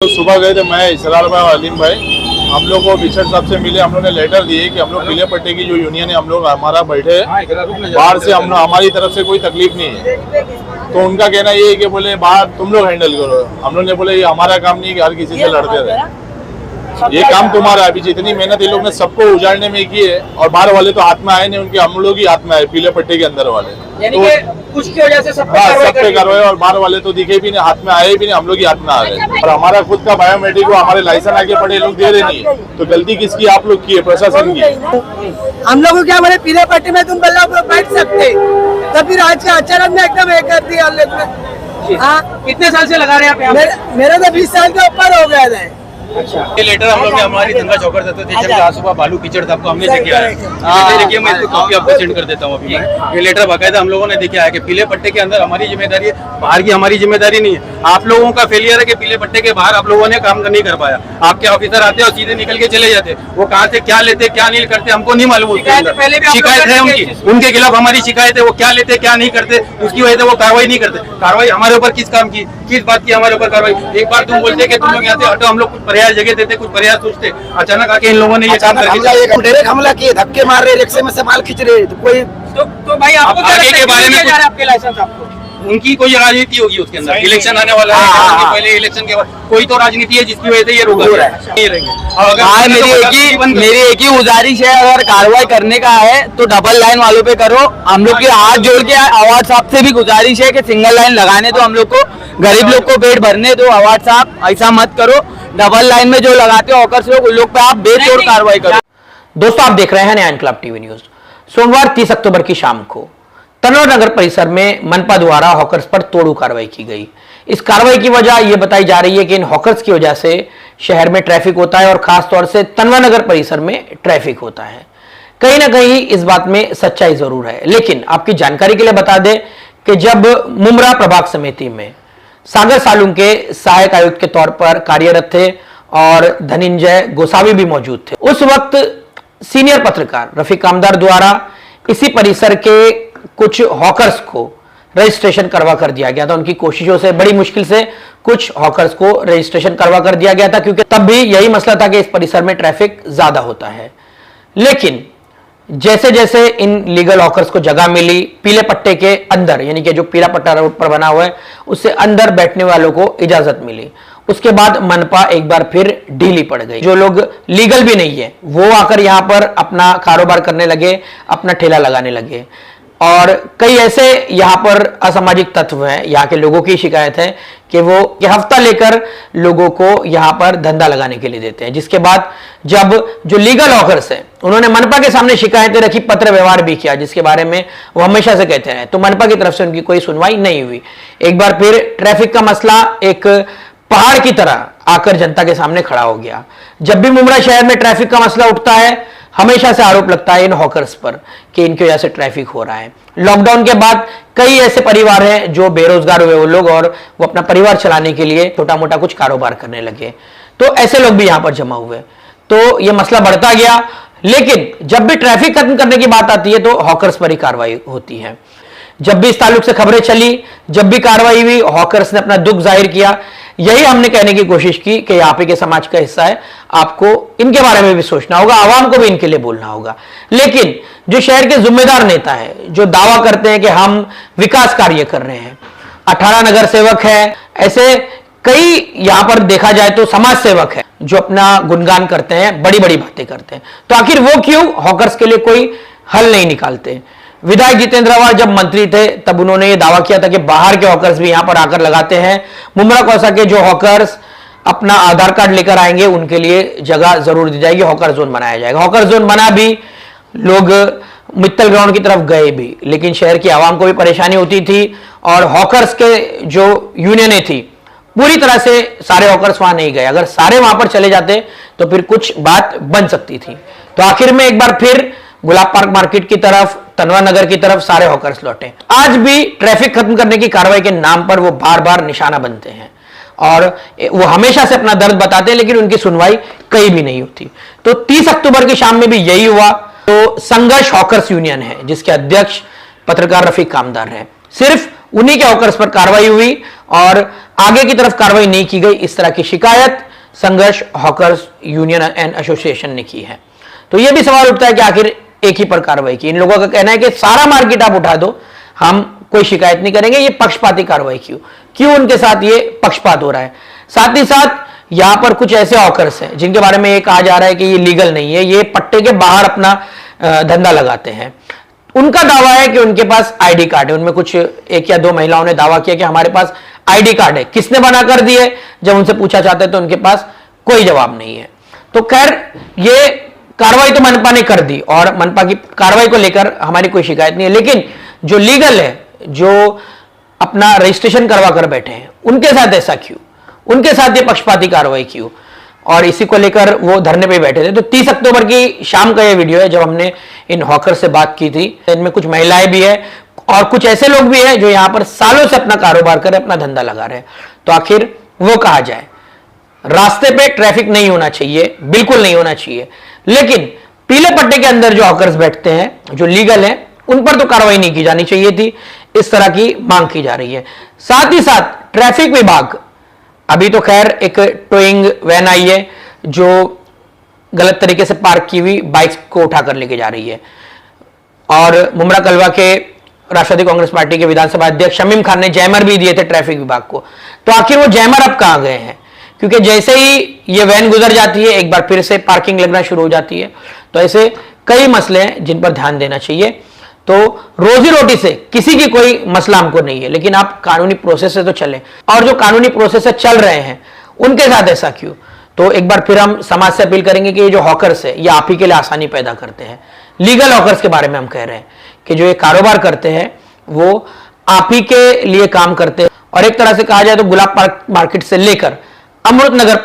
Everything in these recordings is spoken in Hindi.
तो सुबह गए थे मैं, इसरार भाई और अलीम भाई, हम लोग को बिछड़ साहब से मिले। हम लोग ने लेटर दिए कि हम लोग पीले पट्टे की जो यूनियन है हम लोग हमारा बैठे बाहर से, हमारी तरफ से कोई तकलीफ नहीं है। तो उनका कहना ये है कि बोले बाहर तुम लोग हैंडल करो। हम लोग ने बोले ये हमारा काम नहीं कि हर किसी से लड़ते रहे, ये काम तुम्हारा है। अभी जितनी मेहनत ये लोग ने सबको उजाड़ने में की है और बाहर वाले तो हाथ में आए नहीं, उनके हम लोग ही हाथ में आए पीले पट्टे के अंदर वाले। यानी कि कुछ की वजह से सब पे कार्रवाई और बाहर वाले तो दिखे भी नहीं, हाथ में आए भी नहीं, हम लोग ही हाथ में आ गए। और हमारा खुद का बायोमेट्रिक को हमारे लाइसेंस आगे पड़े लोग दे रहे नहीं, तो गलती किसकी? आप लोग की है, प्रशासन की। हम लोग को क्या बोले पीले पट्टी में तुम बल्ला बैठ सकते, तो फिर आज अचानक में एकदम एक कर दिया। कितने साल से लगा रहे हैं आप यहाँ? मेरे तो 20 साल के ऊपर हो गए थे। अच्छा, ये लेटर हम लोग ने हमारी दंगा चौकर आज सुबह बालू कीचड़ था, आपको हमने देखा है। देखिए मैं इसको कॉपी आपको सेंड कर देता हूँ अभी। ये लेटर बाकायदा हम लोगों ने देखा है कि पीले पट्टे के अंदर हमारी जिम्मेदारी है, बाहर की हमारी जिम्मेदारी नहीं है। आप लोगों का फेलियर है कि पीले पट्टे के बाहर आप लोगों ने काम नहीं कर पाया। आपके ऑफिसर आते और सीधे निकल के चले जाते, वो कहाँ से क्या लेते क्या नहीं करते हमको नहीं मालूम। उसके अंदर शिकायत है उनकी, उनके खिलाफ हमारी शिकायत है। वो क्या लेते क्या नहीं करते उसकी वजह से वो कार्रवाई नहीं करते। कार्रवाई हमारे ऊपर किस काम की, किस बात की हमारे ऊपर कार्रवाई? एक बार तुम बोलते कि तुम लोग यहाँ से हटो, हम लोग कुछ प्रयास जगह देते, कुछ प्रयास सोचते, अचानक आके इन लोगों ने ये काम करके डायरेक्ट हमला किए, धक्के मार रहे, रिक्शे में से माल खींच रहे। तो कोई तो भाई आपको क्या आगे के बारे में आपके लाइसेंस आपको उनकी कोई राजनीति होगी उसके अंदर। इलेक्शन आने वाला है, पहले इलेक्शन के बाद कोई तो राजनीति है जिसकी वजह से ये रुका है। मेरी एक ही गुजारिश है, अगर कार्रवाई करने का है तो डबल लाइन वालों पे करो। हम लोग के हाथ जोड़ के अवार्ड साहब से भी गुजारिश है कि सिंगल लाइन लगाने दो, हम लोग को गरीब लोग को पेट भरने दो। अवार्ड साहब ऐसा मत करो, डबल लाइन में जो लगाते हो हॉकर्स लोग, उन लोग पे आप बेतोड़ कार्रवाई करो। दोस्तों आप देख रहे हैं नया इनकलाब टीवी न्यूज। सोमवार 30 अक्टूबर की शाम को तनवर नगर परिसर में मनपा द्वारा हॉकर्स पर तोड़ू कार्रवाई की गई। इस कार्रवाई की वजह यह बताई जा रही है कि इन हॉकर्स की वजह से शहर में ट्रैफिक होता है और खास तौर से तनवर नगर परिसर में ट्रैफिक होता है। कहीं ना कहीं इस बात में सच्चाई जरूर है, लेकिन आपकी जानकारी के लिए बता दें कि जब मुमरा प्रभाग समिति में सागर सालुंग के सहायक आयुक्त के तौर पर कार्यरत थे और धनंजय गोसावी भी मौजूद थे, उस वक्त सीनियर पत्रकार रफीक कामदार द्वारा इसी परिसर के कुछ हॉकर्स को रजिस्ट्रेशन करवा कर दिया गया था। उनकी कोशिशों से बड़ी मुश्किल से कुछ हॉकर्स को रजिस्ट्रेशन करवा कर दिया गया था, क्योंकि तब भी यही मसला था कि इस परिसर में ट्रैफिक ज्यादा होता है। लेकिन जैसे जैसे इन लीगल हॉकर्स को जगह मिली पीले पट्टे के अंदर, यानी कि जो पीला पट्टा रोड पर बना हुआ है उससे अंदर बैठने वालों को इजाजत मिली, उसके बाद मनपा एक बार फिर ढीली पड़ गई। जो लोग लीगल भी नहीं है वो आकर यहाँ पर अपना कारोबार करने लगे, अपना ठेला लगाने लगे। और कई ऐसे यहाँ पर असामाजिक तत्व हैं, यहाँ के लोगों की शिकायत है कि वो हफ्ता लेकर लोगों को यहाँ पर धंधा लगाने के लिए देते हैं। जिसके बाद जब जो लीगल हॉकर्स हैं उन्होंने मनपा के सामने शिकायतें रखी, पत्र व्यवहार भी किया, जिसके बारे में वो हमेशा से कहते हैं, तो मनपा की तरफ से उनकी कोई सुनवाई नहीं हुई। एक बार फिर ट्रैफिक का मसला एक पहाड़ की तरह आकर जनता के सामने खड़ा हो गया। जब भी मुमरा शहर में ट्रैफिक का मसला उठता है हमेशा से आरोप लगता है इन हॉकर्स पर कि इनकी वजह से ट्रैफिक हो रहा है। लॉकडाउन के बाद कई ऐसे परिवार हैं जो बेरोजगार हुए वो लोग, और वो अपना परिवार चलाने के लिए छोटा मोटा कुछ कारोबार करने लगे, तो ऐसे लोग भी यहां पर जमा हुए, तो ये मसला बढ़ता गया। लेकिन जब भी ट्रैफिक खत्म करने की बात आती है तो हॉकर्स पर ही कार्रवाई होती है। जब भी इस ताल्लुक से खबरें चली, जब भी कार्रवाई हुई, हॉकर्स ने अपना दुख जाहिर किया। यही हमने कहने की कोशिश की कि आप ही के समाज का हिस्सा है, आपको इनके बारे में भी सोचना होगा, आवाम को भी इनके लिए बोलना होगा। लेकिन जो शहर के जिम्मेदार नेता है, जो दावा करते हैं कि हम विकास कार्य कर रहे हैं, 18 नगर सेवक है, ऐसे कई यहां पर देखा जाए तो समाज सेवक है जो अपना गुणगान करते हैं, बड़ी बड़ी बातें करते हैं, तो आखिर वो क्यों हॉकर्स के लिए कोई हल नहीं निकालते? विधायक जितेंद्र अवार जब मंत्री थे तब उन्होंने ये दावा किया था कि बाहर के हॉकर्स भी यहां पर आकर लगाते हैं। मुमरा कौसा के जो हॉकर्स अपना आधार कार्ड लेकर आएंगे उनके लिए जगह जरूर दी जाएगी, हॉकर जोन बनाया जाएगा। हॉकर जोन बना भी, लोग मित्तल ग्राउंड की तरफ गए भी, लेकिन शहर की आवाम को भी परेशानी होती थी और हॉकर्स के जो यूनियनें थी पूरी तरह से सारे हॉकर्स वहां नहीं गए। अगर सारे वहां पर चले जाते तो फिर कुछ बात बन सकती थी। तो आखिर में एक बार फिर गुलाब पार्क मार्केट की तरफ, तनवा नगर की तरफ सारे हॉकर्स लौटे। आज भी ट्रैफिक खत्म करने की कार्रवाई के नाम पर वो बार बार निशाना बनते हैं और वो हमेशा से अपना दर्द बताते हैं, लेकिन उनकी सुनवाई कहीं भी नहीं होती। तो 30 अक्टूबर की शाम में भी यही हुआ। तो संघर्ष हॉकर्स यूनियन है जिसके अध्यक्ष पत्रकार रफीक कामदार हैं। सिर्फ उन्हीं के हॉकर्स पर कार्रवाई हुई और आगे की तरफ कार्रवाई नहीं की गई, इस तरह की शिकायत संघर्ष हॉकर्स यूनियन एंड एसोसिएशन ने की है। तो यह भी सवाल उठता है कि आखिर एक ही पर कार्रवाई की। इन लोगों का कहना है कि सारा मार्केट आप उठा दो, हम कोई शिकायत नहीं करेंगे। ये पक्षपाती कार्रवाई क्यों उनके साथ ये पक्षपात हो रहा है। साथ ही साथ यहां पर कुछ ऐसे हॉकर्स हैं जिनके बारे में ये कहा जा रहा है कि ये लीगल नहीं है, ये पट्टे के बाहर अपना धंधा लगाते हैं। उनका दावा है कि उनके पास आईडी कार्ड है। उनमें कुछ 1 या 2 महिलाओं ने दावा किया कि हमारे पास आईडी कार्ड है। किसने बना कर दिए, जब उनसे पूछा जाता है तो उनके पास कोई जवाब नहीं है। तो खैर ये कार्रवाई तो मनपा ने कर दी और मनपा की कार्रवाई को लेकर हमारी कोई शिकायत नहीं है, लेकिन जो लीगल है, जो अपना रजिस्ट्रेशन करवा कर बैठे हैं, उनके साथ ऐसा क्यों, उनके साथ ये पक्षपाती कार्रवाई क्यों, और इसी को लेकर वो धरने पे बैठे थे। तो 30 अक्टूबर की शाम का ये वीडियो है जब हमने इन हॉकर से बात की थी। इनमें कुछ महिलाएं भी है और कुछ ऐसे लोग भी हैं जो यहां पर सालों से अपना कारोबार कर अपना धंधा लगा रहे हैं। तो आखिर वो कहा जाए, रास्ते पे ट्रैफिक नहीं होना चाहिए, बिल्कुल नहीं होना चाहिए, लेकिन पीले पट्टे के अंदर जो हॉकर्स बैठते हैं, जो लीगल है, उन पर तो कार्रवाई नहीं की जानी चाहिए थी, इस तरह की मांग की जा रही है। साथ ही साथ ट्रैफिक विभाग, अभी तो खैर एक टोइंग वैन आई है जो गलत तरीके से पार्क की हुई बाइक्स को उठाकर लेके जा रही है, और मुमरा कलवा के राष्ट्रवादी कांग्रेस पार्टी के विधानसभा अध्यक्ष शमीम खान ने जैमर भी दिए थे ट्रैफिक विभाग को। तो आखिर वो जैमर अब कहां गए हैं, क्योंकि जैसे ही ये वैन गुजर जाती है एक बार फिर से पार्किंग लगना शुरू हो जाती है। तो ऐसे कई मसले हैं जिन पर ध्यान देना चाहिए। तो रोजी रोटी से किसी की कोई मसला हमको नहीं है, लेकिन आप कानूनी प्रोसेस से तो चलें, और जो कानूनी प्रोसेस से चल रहे हैं उनके साथ ऐसा क्यों। तो एक बार फिर हम समाज से अपील करेंगे कि ये जो हॉकर्स है ये आप ही के लिए आसानी पैदा करते हैं। लीगल हॉकर्स के बारे में हम कह रहे हैं कि जो ये कारोबार करते हैं वो आप ही के लिए काम करते हैं, और एक तरह से कहा जाए तो गुलाब पार्क मार्केट से लेकर अमृत नगर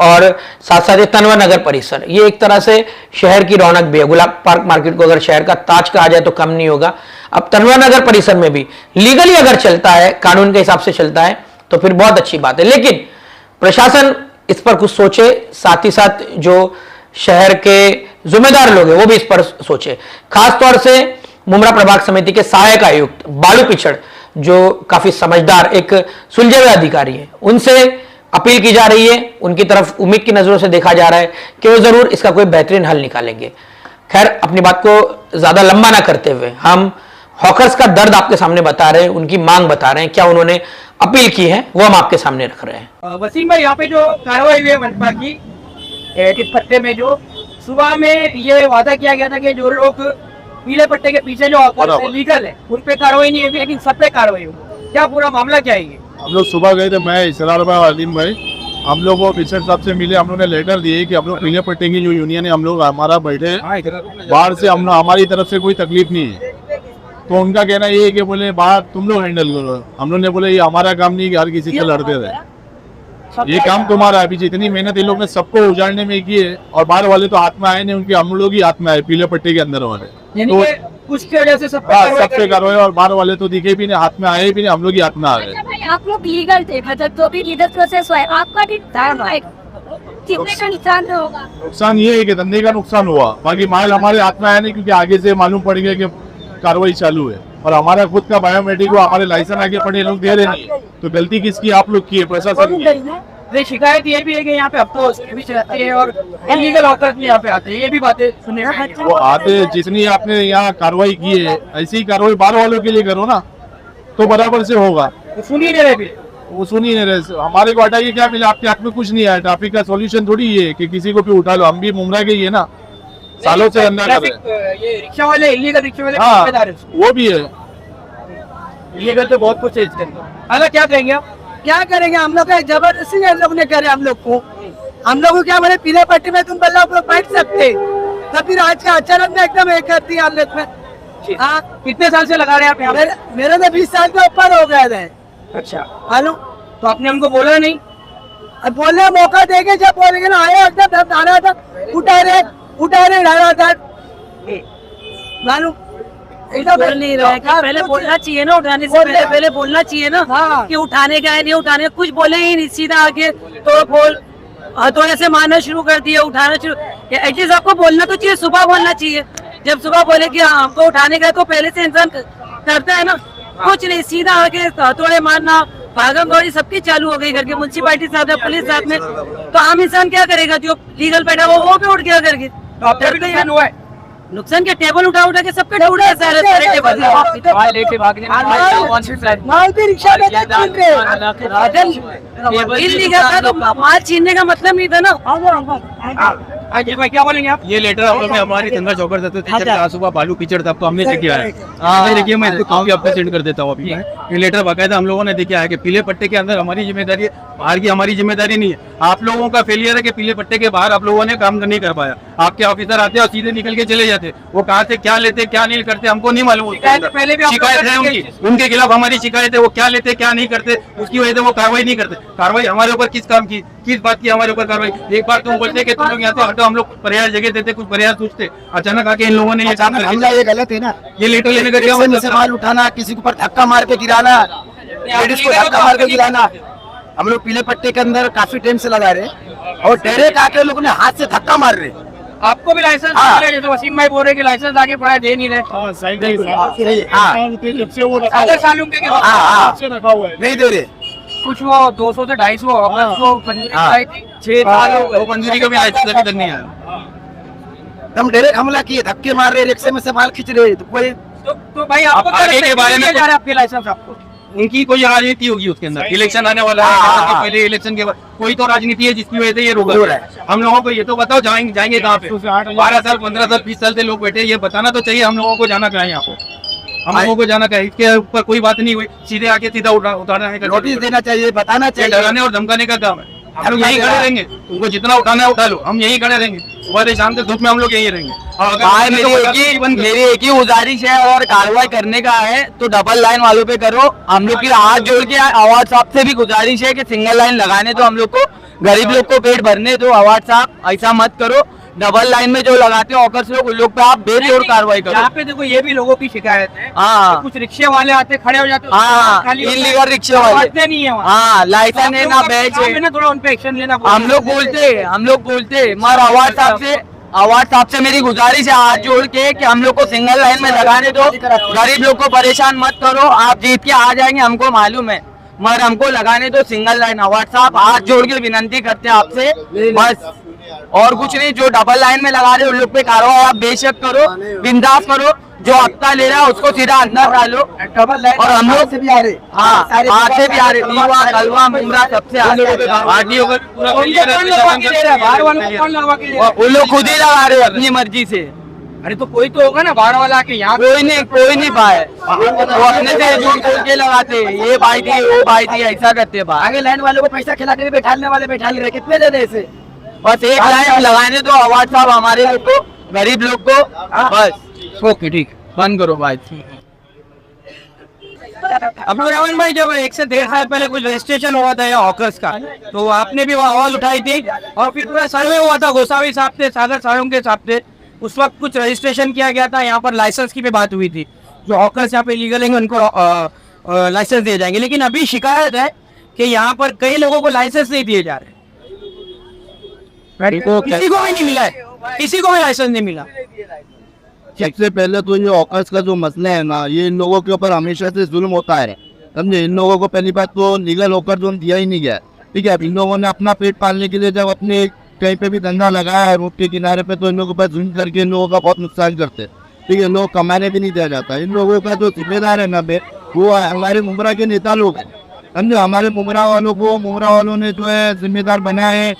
और साथ साथ तनवर नगर परिसर, ये एक तरह से शहर की रौनक भी है। गुलाब पार्क मार्केट को अगर शहर का ताज कहा जाए तो कम नहीं होगा। अब तनवर नगर परिसर में भी लीगली अगर चलता है, कानून के हिसाब से चलता है, तो फिर बहुत अच्छी बात है। लेकिन प्रशासन इस पर कुछ सोचे, साथ ही साथ जो शहर के जिम्मेदार लोग हैं वो भी इस पर सोचे। खासतौर से मुमरा प्रभाग समिति के सहायक आयुक्त बालू पिछड़, जो काफी समझदार एक सुलझे हुए अधिकारी है, उनसे अपील की जा रही है। उनकी तरफ उम्मीद की नजरों से देखा जा रहा है कि वो जरूर इसका कोई बेहतरीन हल निकालेंगे। खैर, अपनी बात को ज्यादा लंबा ना करते हुए हम हॉकर्स का दर्द आपके सामने बता रहे हैं, उनकी मांग बता रहे हैं, क्या उन्होंने अपील की है वो हम आपके सामने रख रहे हैं। वसीम भाई, यहाँ पे जो कार्रवाई हुई है मनपा की इस पट्टे में, जो सुबह में ये वादा किया गया था कि जो लोग पीले पट्टे के पीछे जो हॉकर्स लीगल है उन पे कार्रवाई नहीं हुई, लेकिन सब पे कार्रवाई हुई, क्या पूरा मामला क्या है? हम लोग सुबह गए थे, मैं इसरार भाई और अलीम भाई, हम लोग वो पिछड़ साहब से मिले। हम लोग ने लेटर दिए कि हम लोग पीले पट्टे की जो यूनियन है, हम लोग हमारा बैठे बाहर से, हम हमारी तरफ से कोई तकलीफ नहीं है। तो उनका कहना ये है कि बोले बाहर तुम लोग हैंडल करो। हम लोग ने बोले ये हमारा काम नहीं कि हर किसी से लड़ते रहे, ये काम तुम्हारा है। पीछे इतनी मेहनत इन लोग ने सबको उजाड़ने में की है, और बाहर वाले तो हाथ में आए नहीं, उनके हम लोग ही हाथ में आए पीले पट्टे के अंदर वाले, तो उसकी वजह से सब पे कार्रवाई, और बाहर वाले तो दिखे भी नहीं, हाथ में आए भी नहीं, हम लोग ही हाथ में आ गए। आप लोग लीगल थे, मतलब जो भी लीगल प्रोसेस हुआ है आपका भी कितने का नुकसान होगा? नुकसान ये है कि धंधे का नुकसान हुआ, बाकी माल हमारे हाथ में आया नहीं, क्योंकि आगे से मालूम पड़ गया कि कार्रवाई चालू है, और हमारा खुद का बायोमेट्रिक हुआ, हमारे लाइसेंस आगे पड़े, लोग दे रहे नहीं। तो गलती किसकी? आप लोग की है, प्रशासन की। शिकायत ये भी है कि यहाँ पे अफसोस भी चलती है और इलीगल हॉकर्स भी यहाँ पे आते हैं, ये भी बातें सुनने वो आते। जितनी आपने यहाँ कार्रवाई की है, ऐसी ही कार्रवाई बाहर वालों के लिए करो ना, तो बराबर से होगा। सुन ही नहीं रहे भी, वो सुन ही नहीं रहे। हमारे को हटाइए, क्या मिला? आपके हाथ में कुछ नहीं आया। ट्रैफिक का सॉल्यूशन थोड़ी ये है कि किसी को भी उठा लो। हम भी मुमरा के ही है ना, सालों से धंधा कर रहे हैं। ये रिक्शा वाले, इलीगल रिक्शा वाले, हाँ वो भी है। इलीगल तो बहुत कुछ है इसके अंदर। अल्लाह, क्या कहेंगे आप? क्या करेंगे? हम लोग जबरदस्ती हम लोग ने करे, हम लोग को क्या बोले पीले पट्टी में तुम बल्ला बैठ सकते, तो फिर आज का अचानक में एकदम एक कर दिया हम लोग में। हाँ, कितने साल से लगा रहे हैं आप यहाँ? मेरे तो 20 साल के ऊपर हो गए थे। अच्छा, हेलो, तो आपने हमको बोला नहीं? अब बोलने मौका देंगे, जब बोलेंगे ना आए एकदम डाला था, उठा रहे डाला था मालूम एकदम नहीं रहा है। पहले बोलना चाहिए ना, उठाने से पहले बोलना चाहिए ना। हाँ। कि उठाने का है, नहीं उठाने, कुछ बोले ही नहीं, सीधा आके तो बोल हथौड़े से मारना शुरू कर दिया, उठाना शुरू। एटलीस्ट आपको बोलना तो चाहिए, सुबह बोलना चाहिए। जब सुबह बोले कि हमको उठाने का है तो पहले से इंसान करता है ना। कुछ नहीं, सीधा आके हथौड़े मारना, भागम दौड़ी सबकी चालू हो गई करके। म्युनिसिपालिटी साथ है, पुलिस साथ में, तो आम इंसान क्या करेगा? जो लीगल बैठा वो भी उठ गया करके। तो अब तक नुकसान हुआ है। नुकसान क्या, टेबल उठा उठा के सबके ढूंढे हैं सारे टेबल। माल लेके भागने माल भी रिक्शा में छीन रहे। इल्लीगल था तो माल छीनने का मतलब नहीं था ना। भाई क्या बोलेंगे आप? ये लेटर हम लोग ने हमारी गंगा चौकर से आज सुबह बालू कीचड़ था, आपको हमने चेक किया है। हाँ देखिए, मैं इसको कॉपी आपको सेंड कर देता हूँ अभी। ये लेटर बाकायदा हम लोगों ने देखा है कि पीले पट्टे के अंदर हमारी जिम्मेदारी है, बाहर की हमारी जिम्मेदारी नहीं है। आप लोगों का फेलियर है कि पीले पट्टे के बाहर आप लोगों ने काम नहीं कर पाया। आपके ऑफिसर आते और सीधे निकल के चले जाते, वो कहाँ से क्या लेते क्या नहीं करते हमको नहीं मालूम। पहले भी शिकायत है उनकी, उनके खिलाफ हमारी शिकायत है। वो क्या लेते क्या नहीं करते, उसकी वजह से वो कार्रवाई नहीं करते। कार्रवाई हमारे ऊपर किस काम की, किस बात की हमारे ऊपर कार्रवाई? एक बार तुम बोलते कि तुम लोग यहाँ से हटो, हम लोग प्रयास जगह देते, कुछ प्रयास सोचते, अचानक आके इन लोगों ने ये काम कर दिया। ये गलत है ना। ये लेटर लेने का क्या मतलब? माल उठाना, किसी के ऊपर धक्का मार के गिराना, लेडीज को धक्का मार के गिराना। हम लोग पीले पट्टे के अंदर काफी टाइम से लगा रहे और डायरेक्ट आके लोगों ने हाथ से धक्का मार रहे। आपको भी लाइसेंस मिले, तो वसीम भाई बोल रहे कि लाइसेंस आगे पड़ा दे नहीं रहे। अगर सालों के नहीं दे रहे। कुछ वो 200 से 250 वो मंजूरी का भी लाइसेंस अभी तक नहीं आया। हम डायरेक्ट हमला किए, धक्के मार रहे, रिक्शे में से माल खींच रहे। तो कोई तो भाई आपको क्या आगे लगता के है बारे में किया जा रहा है आपके लाइसेंस आपको? उनकी कोई राजनीति होगी उसके अंदर। इलेक्शन आने वाला है, यहाँ के पहले इलेक्शन के बाद कोई तो राजनीति है जिसकी वजह से ये रोक रहा है। हम लोगों को ये तो बताओ जाएंगे कहाँ पे? 12 साल 15 साल 20 साल से लोग बैठे, ये बताना तो चाहिए हम लोगों को जाना कहाँ है यहाँ को। हम लोगों को जाना कहाँ है? इसके ऊपर कोई बात नहीं हुई, सीधे आके सीधा उठाना है, नोटिस देना चाहिए, बताना चाहिए। डराने और धमकाने का काम है। हम लोग यहीं खड़े रहेंगे, तुमको जितना उठाना है उठा लो, हम यहीं खड़े रहेंगे। सुबह से शाम तक धूप में हम लोग यहीं रहेंगे। भाई मेरी एक ही गुजारिश है, अगर कार्रवाई करने का है तो डबल लाइन वालों पे करो। हम लोग की हाथ जोड़ के आवाज साहब से भी गुजारिश है कि सिंगल लाइन लगाने तो हम लोग को, गरीब लोग को पेट भरने दो। आवाज साहब ऐसा मत करो, डबल लाइन में जो लगाते हो ऑकर्स लोग, उन लोग पे आप बेतोड़ कार्रवाई करो। यहाँ पे देखो ये भी लोगों की शिकायत है। हाँ कुछ रिक्शे वाले आते खड़े हो जाते, हाँ, इल्लीगल रिक्शे वाले नहीं है वहाँ। हाँ, लाइसेंस है ना, बैच है। थोड़ा उन पे एक्शन लेना। हम लोग बोलते मगर आवाज साहब से मेरी गुजारिश है हाथ जोड़ के कि हम लोग को सिंगल लाइन में लगाने दो। गरीब लोग को परेशान मत करो, आप जीत के आ जाएंगे हमको मालूम है, मगर हमको लगाने दो सिंगल लाइन। आवाज साहब हाथ जोड़ के विनंती करते हैं आपसे, बस और कुछ नहीं। जो डबल लाइन में लगा रहे उन लोग पे कार्रवाई आप बेशक करो, बिंदास करो। जो हफ्ता ले रहा है उसको सीधा अंदर डालो। और हम लोग से भी आ रहे, हाँ आज से भी आ रहे, रीवा कलवा मुंद्रा सबसे आ रहे। उन लोग खुद ही लगा रहे अपनी मर्जी से। अरे तो कोई तो होगा ना बाहर वाला के यहाँ। कोई नहीं पाए, वो अपने से झूठ बोल के लगाते, ये भाई थी वो भाई थी ऐसा करते। आगे लाइन वालों को पैसा खिला के बैठाने वाले बैठा ले रहे, कितने दे रहे इसे? बस एक लाइन लगाने दो आवाज साहब हमारे लोग को, गरीब लोग को, बस। ओके ठीक, बंद करो बात। अब रावण भाई, जब 1 से 1.5 साल पहले कुछ रजिस्ट्रेशन हुआ था यहाँ हॉकर्स का, तो आपने भी आवाज उठाई थी और फिर पूरा सर्वे हुआ था गोसावी साहब से, सागर सारों के साहब से। उस वक्त कुछ रजिस्ट्रेशन किया गया था, यहाँ पर लाइसेंस की भी बात हुई थी। जो हॉकर्स यहाँ पे लीगल हैं उनको लाइसेंस दिए जाएंगे, लेकिन अभी शिकायत है कि यहाँ पर कई लोगों को लाइसेंस नहीं दिए जा रहे। किसी को भी नहीं मिला है, किसी को भी लाइसेंस नहीं मिला। सबसे पहले तो ये ऑकर्स का जो मसला है ना, ये इन लोगों के ऊपर हमेशा से जुल्म होता है, समझे। इन लोगों को पहली बात तो लीगल ऑकर जोन दिया ही नहीं गया, ठीक है। इन लोगों ने अपना पेट पालने के लिए जब अपने कहीं पे भी धंधा लगाया है रोड के किनारे पे, तो इन लोगों के पास जुल्म करके इन लोगों का बहुत नुकसान करते, ठीक है। लोग कमाने भी नहीं दिया जाता। इन लोगों का जो जिम्मेदार है ना वो हमारे मुमरा के नेता लोग हैं, समझे। हमारे मुमरा वालों ने जो है जिम्मेदार बनाया है,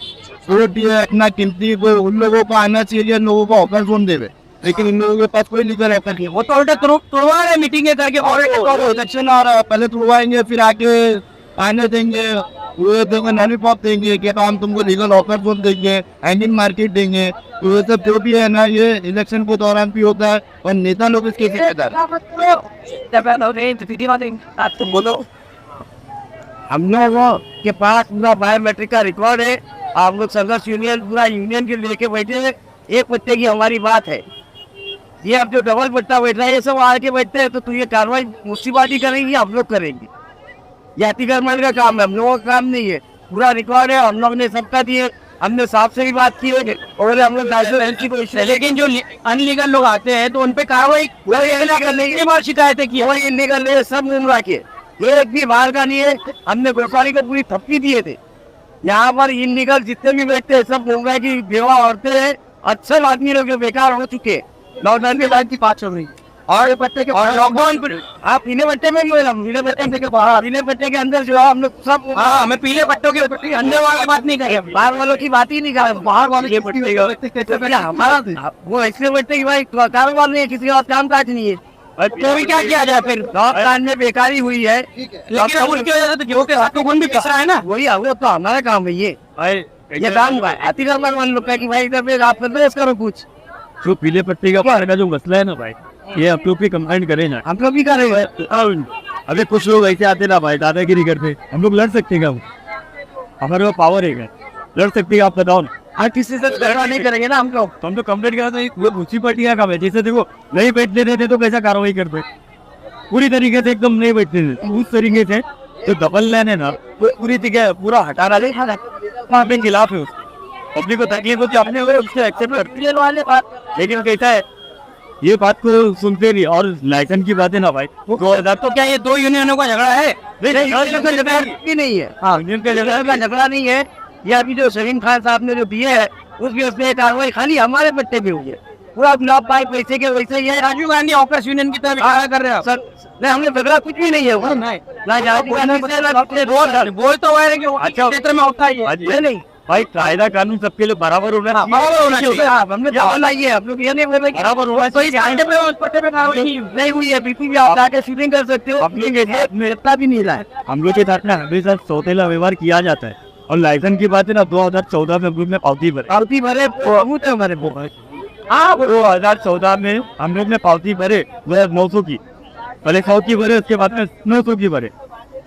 अपना कीमती उन लोगों को आना चाहिए, इन लोगों को ऑकर जोन देवे, लेकिन इन लोगों के पास कोई लीगल ऑफर नहीं है। वो तो उल्टा तुड़वा रहे मीटिंग करके, इलेक्शन आ रहा है, पहले तुड़वाएंगे फिर आके आने देंगे, लॉलीपॉप देंगे कि हम तुमको लीगल ऑफर जोन देंगे, हैंगिंग मार्केट देंगे। तो ये सब जो भी है ना, ये इलेक्शन के दौरान भी होता है और नेता लोग इसके जिम्मेदार। बोलो, हम लोगों के पास पूरा बायोमेट्रिक का रिकॉर्ड है। आप लोग संघर्ष यूनियन पूरा यूनियन के लेके बैठे हैं, एक पत्ते की हमारी बात है। ये अब जो डबल पट्टा बैठ रहा है, ये सब आके बैठते हैं, तो ये कार्रवाई मुंसिपालिटी करेंगी, हम लोग करेंगे। जाति गवर्नमेंट का काम है, हम लोगों का काम नहीं है। पूरा रिकॉर्ड है, हम लोग ने सबका दिए, हमने साहब से भी बात की है और हम लोग नेशनल हेल्थ की कोशिश, लेकिन जो अनलीगल लोग आते हैं तो उन पे कार्रवाई करने बार शिकायतें की, वही इनलीगल है, सब गुमराह किए, ये एक भी बाहर का नहीं है। हमने व्यापारी को पूरी थप्पी दिए थे। यहाँ पर इनलीगल जितने भी बैठते हैं सब गुमराह की बेवा औरतें हैं, अच्छे आदमी लोग बेकार हो चुके, लॉकडाउन के बाद की बात चल रही और पट्टे के लॉकडाउन पर आप पीले पट्टे में पीले पट्टे के बाहर, पीले पट्टे के अंदर जो है हम लोग सब, हाँ हमें पीले पट्टों के अंदर वाली बात नहीं करें, बाहर वालों की बात ही नहीं कर, बाहर वाले पट्टे हमारा वो ऐसे पट्टे की भाई कारोबार नहीं है, किसी का काम काज नहीं है, तो भी क्या किया जाए फिर? लॉकडाउन में बेकारी हुई है, लेकिन उनकी वजह से तो गेहूं के हाथों खून भी पिस रहा है ना। वही वो तो हमारा काम है, ये काम मान लो कि भाई इधर पे आप करो कुछ। जो पीले पट्टी का जो मसला है ना भाई, ये आप लोग भी कंप्लेंट करें ना, हम लोग भी कर रहे हैं। अभी कुछ लोग ऐसे आते ना भाई दादागिरी करते, हम लोग लड़ सकते हैं, हमारे पास पावर है, लड़ सकते हैं, आप बताओ ना। हाँ किसी से झगड़ा नहीं करेंगे ना हम लोग, तो हम तो कंप्लेंट करा तो दूसरी पार्टी का काम है। जैसे देखो नहीं बैठने देते तो कैसा कार्रवाई करते, पूरी तरीके से एकदम नहीं बैठने देते, उस तरीके से जो डबल लाइन है ना पूरी तरीके पूरा हटाना नहीं, वहाँ पे खिलाफ है उसको, पब्लिक को तकलीफ होती है अपने हुए उससे एक्सेप्ट करते वाले बात, लेकिन कैसा है ये बात को सुनते नहीं। और लाइसेंस की बात है ना भाई, तो क्या ये दो यूनियनों का झगड़ा है? झगड़ा नहीं है, हाँ यूनियन का झगड़ा नहीं है। ये अभी जो सलीम खान साहब ने जो दिए है उसमें कार्रवाई खाली हमारे पट्टे पे हुई है, पूरा गुलाब भाई पैसे के वैसे ही है। राजीव गांधी ऑकर्स यूनियन की तरफ इशारा कर रहे हैं सर, नहीं हमने झगड़ा कुछ भी नहीं है, बोल तो है कि अच्छा क्षेत्र में होता ही है नहीं भाई, कायदा कानून सबके लिए बराबर होना चाहिए। हमने लाइए हम लोग ये नहीं बोल रहे बराबर होना तो इस पट्टे पे कार्रवाई नहीं हुई है, बिल्कुल भी आप आके शूटिंग कर सकते हो, अपने इतना भी नहीं रहा है। हम लोग के साथ ना हमेशा सौतेला व्यवहार किया जाता है। और लाइसेंस की बात है ना, 2014 में हम लोग ने पावती भरे बहुत है हमारे हाँ 2014 में हम लोग ने पावती भरे 900 की, पहले 100 की भरे, उसके बाद में 900 की भरे।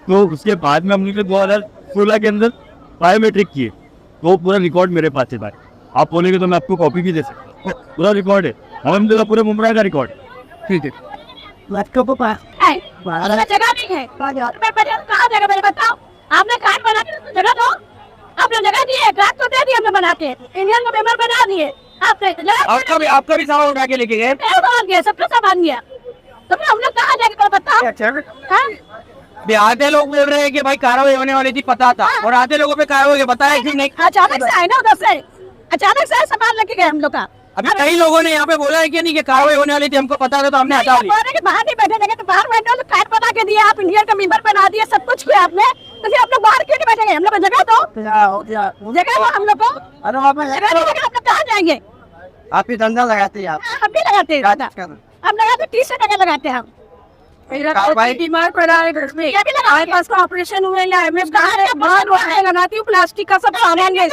तो उसके बाद में हम लोग ने 2016 के अंदर बायोमेट्रिक किए, तो पूरा रिकॉर्ड मेरे पास है भाई, आप बोलेंगे तो मैं आपको कॉपी भी दे सकता हूँ, पूरा रिकॉर्ड है अलहमदुलिल्लाह, पूरे मुंबई का रिकॉर्ड। ठीक है जगह नहीं है, कहाँ जगह मेरे बताओ, आपने कार्ड बना के जगह दो, आपने जगह दी है, कार्ड तो दे दिए हमने बना के, इंडियन को मेंबर बना दिए आपने, आपका भी सामान उठा के लेके गए, सामान गया, सबका सामान गया, तो हम लोग कहाँ जाके बताओ। आधे लोग बोल रहे हैं कि भाई कार्रवाई होने वाली थी, पता था, और आधे लोगों पे कार्रवाई बताया कि नहीं, अचानक से आए ना उधर से, अचानक से सामान लेके गए हम लोग का। अभी कई लोगों ने यहाँ पे बोला है कि नहीं कि कार्रवाई होने वाली थी, हमको पता था तो हमने हटा लिया। बाहर नहीं बैठे जगह, तो बाहर बैठे तो कार्ड बना के दिया, आप इंडियन का मेंबर बना दिया, सब कुछ किया आपने, तो फिर हम लोग बाहर क्यों नहीं बैठेंगे? हम लोग जगह दो, जगह दो हम लोग को, आप कहाँ जाएंगे? आप ही धंधा लगाते हैं, हम भी लगाते हैं, हम लगाते 30 टका लगाते हैं हम। बीमार पड़ा है घर में, हमारे पास ऑपरेशन हुए लगाती हूँ, प्लास्टिक का सब सामान है,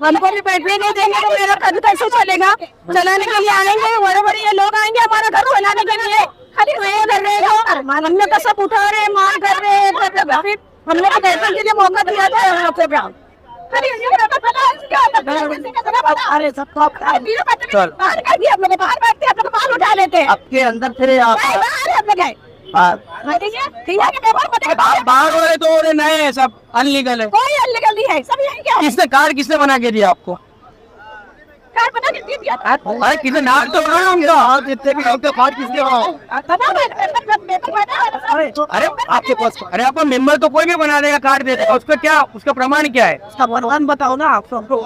हमको भी बैठने नहीं देंगे तो मेरा घर कैसे चलेगा? चलाने के लिए आएंगे बड़े बड़े ये लोग आएंगे हमारा घर बनाने के लिए, खाली हमने तो सब उठा रहे, मार कर रहे, हमने तो दर्शन के लिए मौका दिया था, बाहर उठा लेते हैं आपके अंदर फिर बाहर वाले तो नए हैं, सब अनलीगल है, कोई अनलीगल नहीं है, सब यही क्या है? किसने कार्ड किसने बना के दिया आपको? कार्ड बना के दे दिया, अरे किसने नाम तो बनाया उनका, जितने भी होते कार्ड किसने अरे आपके पास, अरे आपका मेंबर तो कोई भी बना देगा कार्ड देगा, उसका क्या, उसका प्रमाण क्या है? भगवान बताओ ना आप सबको।